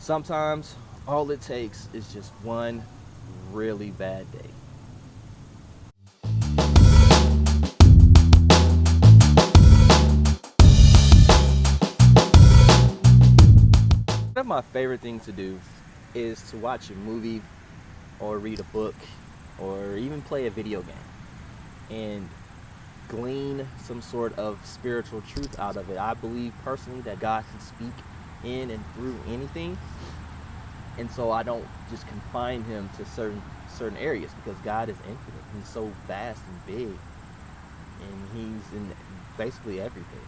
Sometimes all it takes is just one really bad day. One of my favorite things to do is to watch a movie or read a book or even play a video game and glean some sort of spiritual truth out of it. I believe personally that God can speak in and through anything, and so I don't just confine him to certain areas, because God is infinite. He's so vast and big, and he's in basically everything,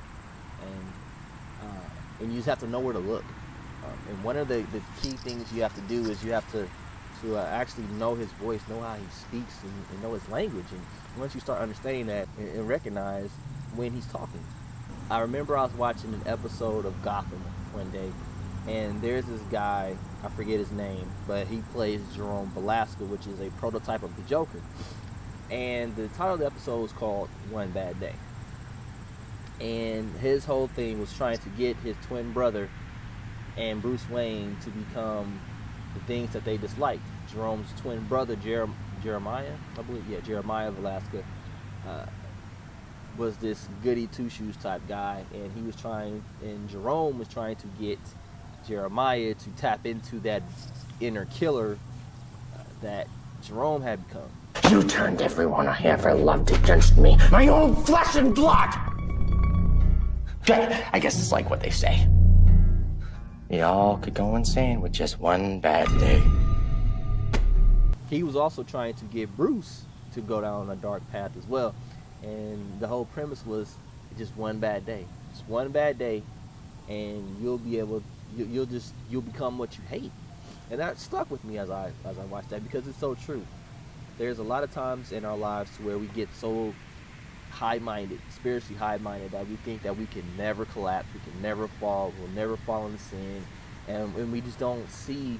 and you just have to know where to look. And one of the key things you have to do is you have to actually know his voice, know how he speaks, and know his language. And once you start understanding that and recognize when he's talking. I remember I was watching an episode of Gotham one day, and there's this guy, I forget his name, but he plays Jerome Belasco, which is a prototype of the Joker. And the title of the episode was called One Bad Day. And his whole thing was trying to get his twin brother and Bruce Wayne to become the things that they disliked. Jerome's twin brother, Jeremiah, I believe, yeah, Jeremiah Velasquez, was this goody two-shoes type guy, and Jerome was trying to get Jeremiah to tap into that inner killer that Jerome had become. You turned everyone I ever loved against me, my own flesh and blood! I guess it's like what they say. We all could go insane with just one bad day. He was also trying to get Bruce to go down a dark path as well. And the whole premise was just one bad day. Just one bad day, and you'll become what you hate. And that stuck with me as I watched that, because it's so true. There's a lot of times in our lives where we get so high-minded, spiritually high-minded, that we think that we can never collapse, we can never fall, we'll never fall into sin, and we just don't see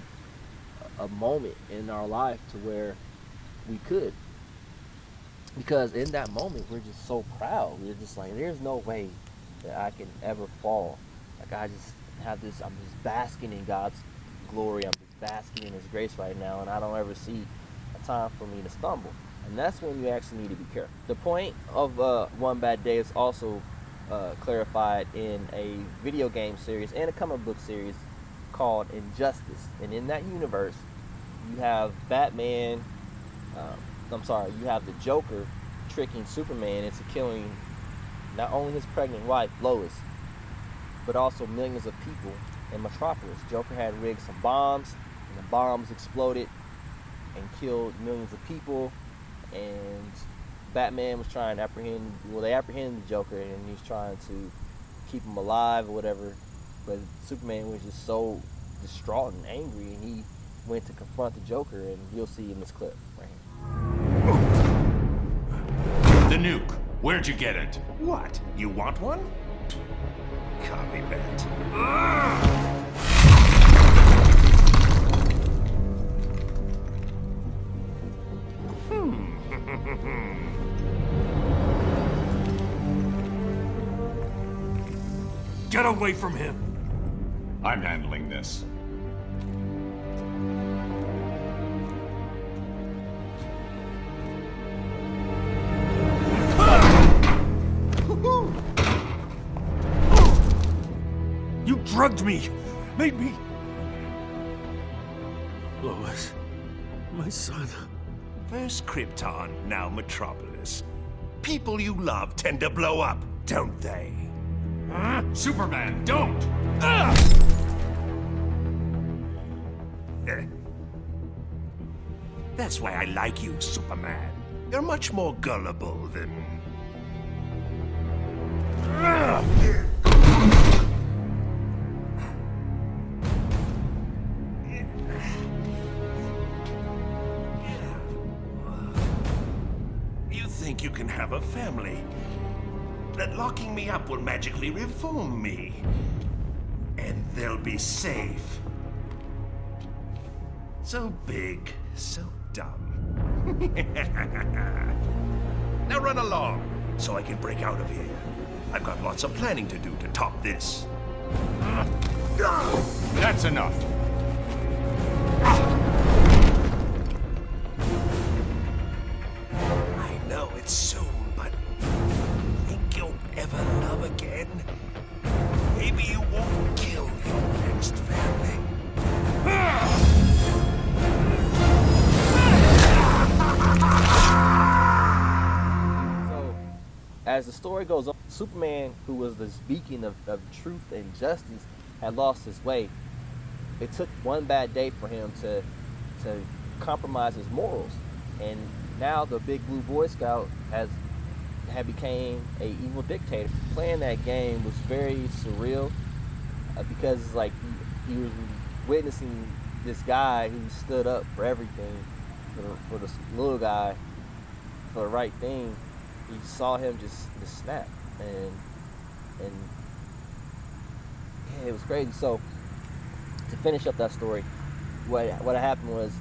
a moment in our life to where we could. Because in that moment, we're just so proud. We're just like, there's no way that I can ever fall. Like, I just have this, I'm just basking in God's glory, I'm just basking in his grace right now, and I don't ever see a time for me to stumble. And that's when you actually need to be careful. The point of One Bad Day is also clarified in a video game series and a comic book series called Injustice. And in that universe, you have Batman, you have the Joker tricking Superman into killing not only his pregnant wife, Lois, but also millions of people in Metropolis. Joker had rigged some bombs, and the bombs exploded and killed millions of people. And Batman was trying to apprehend the Joker, and he was trying to keep him alive or whatever, but Superman was just so distraught and angry, and he went to confront the Joker, and you'll see in this clip right here. The nuke, where'd you get it? What? You want one? Copy that. Get away from him! I'm handling this. You drugged me! Made me... Lois, my son. First Krypton, now Metropolis. People you love tend to blow up, don't they? Superman, don't! That's why I like you, Superman. You're much more gullible than... You think you can have a family? That locking me up will magically reform me. And they'll be safe. So big, so dumb. Now run along, so I can break out of here. I've got lots of planning to do to top this. That's enough. as the story goes on, Superman, who was this beacon of truth and justice, had lost his way. It took one bad day for him to compromise his morals, and now the Big Blue Boy Scout had became a evil dictator. Playing that game was very surreal because like he was witnessing this guy who stood up for everything, for the little guy, for the right thing. He saw him just snap, and yeah, it was crazy. So to finish up that story, what happened was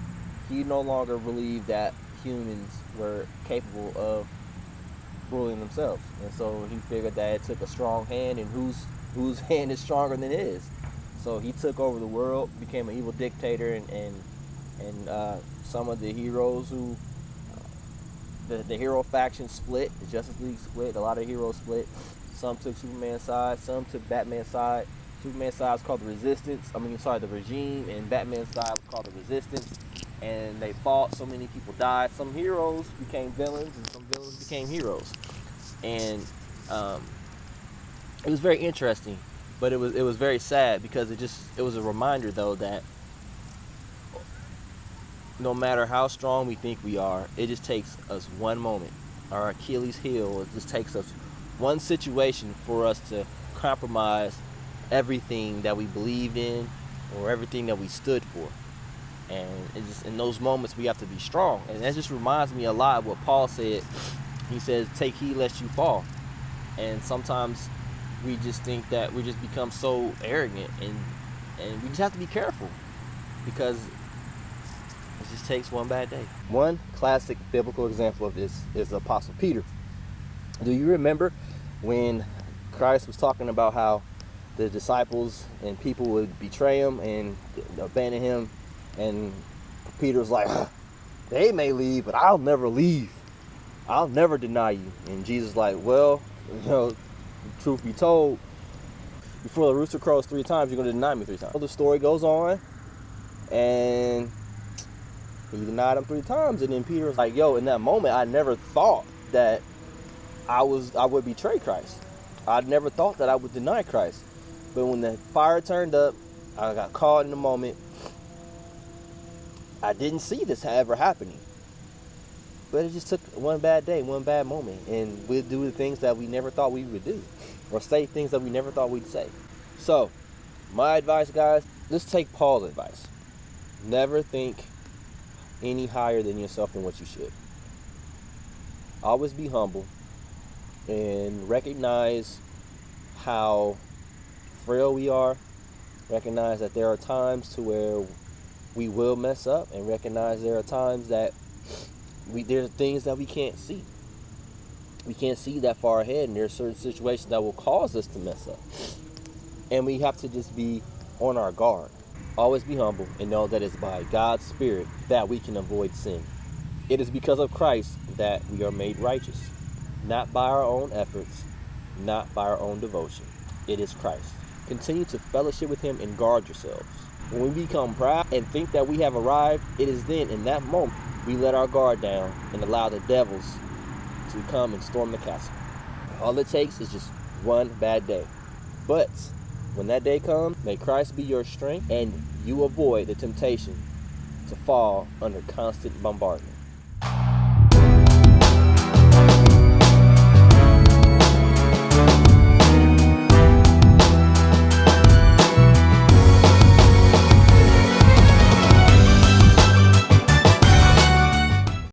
he no longer believed that humans were capable of ruling themselves, and so he figured that it took a strong hand, and whose hand is stronger than his. So he took over the world, became an evil dictator, and some of the heroes who the hero faction split, the Justice League split, a lot of heroes split. Some took Superman's side, some took Batman's side. Superman's side was called the Resistance. The Regime, and Batman's side was called the Resistance. And they fought. So many people died. Some heroes became villains, and some villains became heroes. And it was very interesting, but it was very sad because it was a reminder though that no matter how strong we think we are, it just takes us one moment, our Achilles heel. It just takes us one situation for us to compromise everything that we believed in or everything that we stood for. And it just, in those moments we have to be strong. And that just reminds me a lot of what Paul said. He says, take heed lest you fall. And sometimes we just think that we just become so arrogant, and we just have to be careful because it just takes one bad day. One classic biblical example of this is the Apostle Peter. Do you remember when Christ was talking about how the disciples and people would betray him and abandon him? And Peter was like, they may leave, but I'll never leave. I'll never deny you. And Jesus was like, well, truth be told, before the rooster crows 3 times, you're going to deny me 3 times. The story goes on, and he denied him 3 times. And then Peter was like, yo, in that moment, I never thought that I would betray Christ. I never thought that I would deny Christ. But when the fire turned up, I got caught in the moment. I didn't see this ever happening. But it just took one bad day, one bad moment. And we'd do the things that we never thought we would do. Or say things that we never thought we'd say. So, my advice, guys, let's take Paul's advice. Never think any higher than yourself than what you should. Always be humble. And recognize how frail we are. Recognize that there are times to where we will mess up, and recognize there are times that there are things that we can't see. We can't see that far ahead, and there are certain situations that will cause us to mess up. And we have to just be on our guard. Always be humble and know that it's by God's Spirit that we can avoid sin. It is because of Christ that we are made righteous. Not by our own efforts, not by our own devotion. It is Christ. Continue to fellowship with him and guard yourselves. When we become proud and think that we have arrived, it is then, in that moment, we let our guard down and allow the devils to come and storm the castle. All it takes is just one bad day. But when that day comes, may Christ be your strength and you avoid the temptation to fall under constant bombardment.